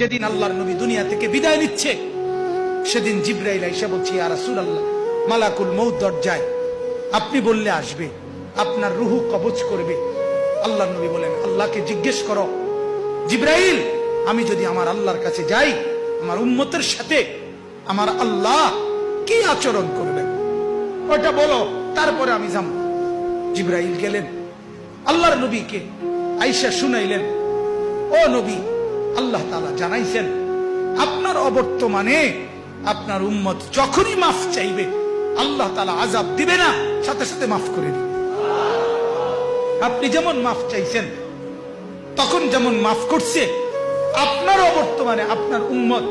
যেদিন আল্লাহর নবী দুনিয়া থেকে বিদায় নিচ্ছে, সেদিন জিবরাইল এসে বলছে, ইয়া রাসূলুল্লাহ, মালাকুল মউত দরজায়, আপনি বললে আসবে, আপনার রুহু কবজ করবে। আল্লাহর নবী বলেন, আল্লাহকে জিজ্ঞেস করো জিবরাইল, আমি যদি আমার আল্লাহর কাছে যাই, আমার উম্মতের সাথে আমার আল্লাহ কি আচরণ করবেন, ওটা বলো, তারপরে আমি যাব। জিবরাইল গেলেন, আল্লাহর নবীকে আয়েশা শুনাইলেন, ও নবী, আল্লাহ তাআলা জানাইছেন আপনার অবর্তমানে আপনার উম্মত যখনই মাফ চাইবে, আল্লাহ তাআলা আযাব দিবে না, সাথে সাথে মাফ করে দিবে। আপনি যেমন মাফ চাইছেন, তখন যেমন মাফ করছে, আপনার অবর্তমানে আপনার উম্মত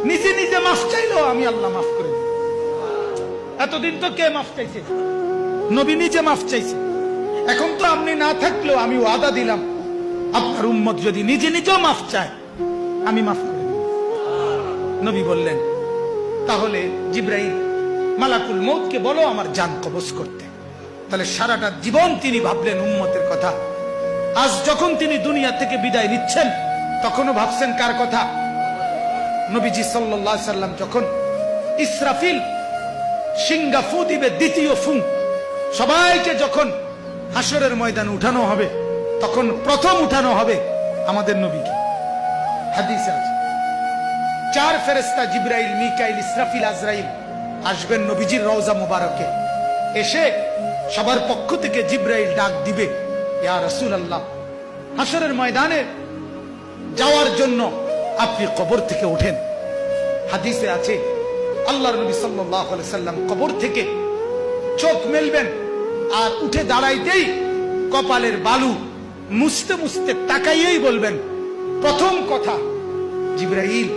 নিজে নিজে মাফ চাইলেও আমি আল্লাহ মাফ করে দিই। এতদিন তো কে মাফ চাইছে? নবী নিজে মাফ চাইছে। এখন তো আপনি না থাকলেও আমি ওয়াদা দিলাম, আপনার উম্মত যদি নিজে নিজেও মাফ চায়, আমি মাফ করে দিই। নবী বললেন, তাহলে জিবরাইল, মালাকুল মউতকে বলো আমার জান কবজ করতে। তাহলে সারাটা জীবন তিনি ভাবলেন উম্মতের কথা। আজ যখন তিনি দুনিয়া থেকে বিদায় নিচ্ছেন, তখনও ভাবছেন কার কথা? নবীজি সাল্লাল্লাহু আলাইহি সাল্লাম যখন ইসরাফিল সিংহা ফু দিবে, দ্বিতীয় ফু, সবাইকে যখন হাসরের ময়দানে উঠানো হবে, তখন প্রথম উঠানো হবে আমাদের নবীকে। হাদিসে আছে, 4 ফেরেশতা জিবরাইল, মিকাইল, ইসরাফিল, আজরাইল আসবেন নবীজির রওজা মুবারকে। এসে সবার পক্ষ থেকে জিবরাইল ডাক দিবে, ইয়া রাসূলুল্লাহ, হাসরের ময়দানে যাওয়ার জন্য আপনি কবর থেকে ওঠেন। হাদিসে আছে, আল্লাহর নবী সাল্লাল্লাহু আলাইহি সাল্লাম কবর থেকে চোখ মেলবেন, আর উঠে দাঁড়াইতেই কপালের বালু মুছতে মুছতে তাকাইয়েই বলবেন, প্রথম কথা, জিবরাইল,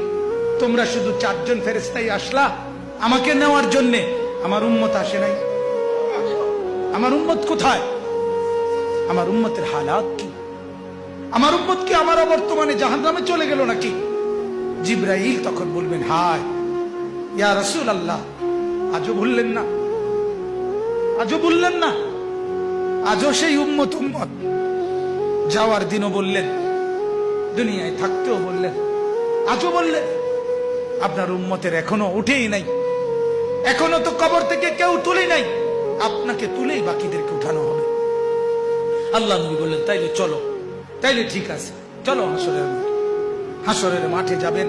তোমরা শুধু 4 জন ফেরেশতাই আসলা আমাকে নেওয়ার জন্য, আমার উম্মত আসে নাই। আমার উম্মত কোথায়? আমার উম্মতের হালাত কি? আমার উম্মত কি আমার বর্তমানে জাহান্নামে চলে গেল নাকি? জিবরাইল তখন বলবেন, হায় ইয়া রাসূলুল্লাহ, আজও ভুললেন না, আজও বললেন না, আজও সেই উম্মত উম্মত। যাওয়ার দিনও বললেন, দুনিয়ায় থাকতেও বললেন, আজও বললেন। আপনার উম্মতের এখনো উঠেই নাই, এখনো তো কবর থেকে কেউ তুলে নাই, আপনাকে তুলেই বাকিদেরকে উঠানো হবে। আল্লাহ নবী বললেন, তাইলে চলো, তাইলে ঠিক আছে, চলো হাসরের মাঠে যাবেন।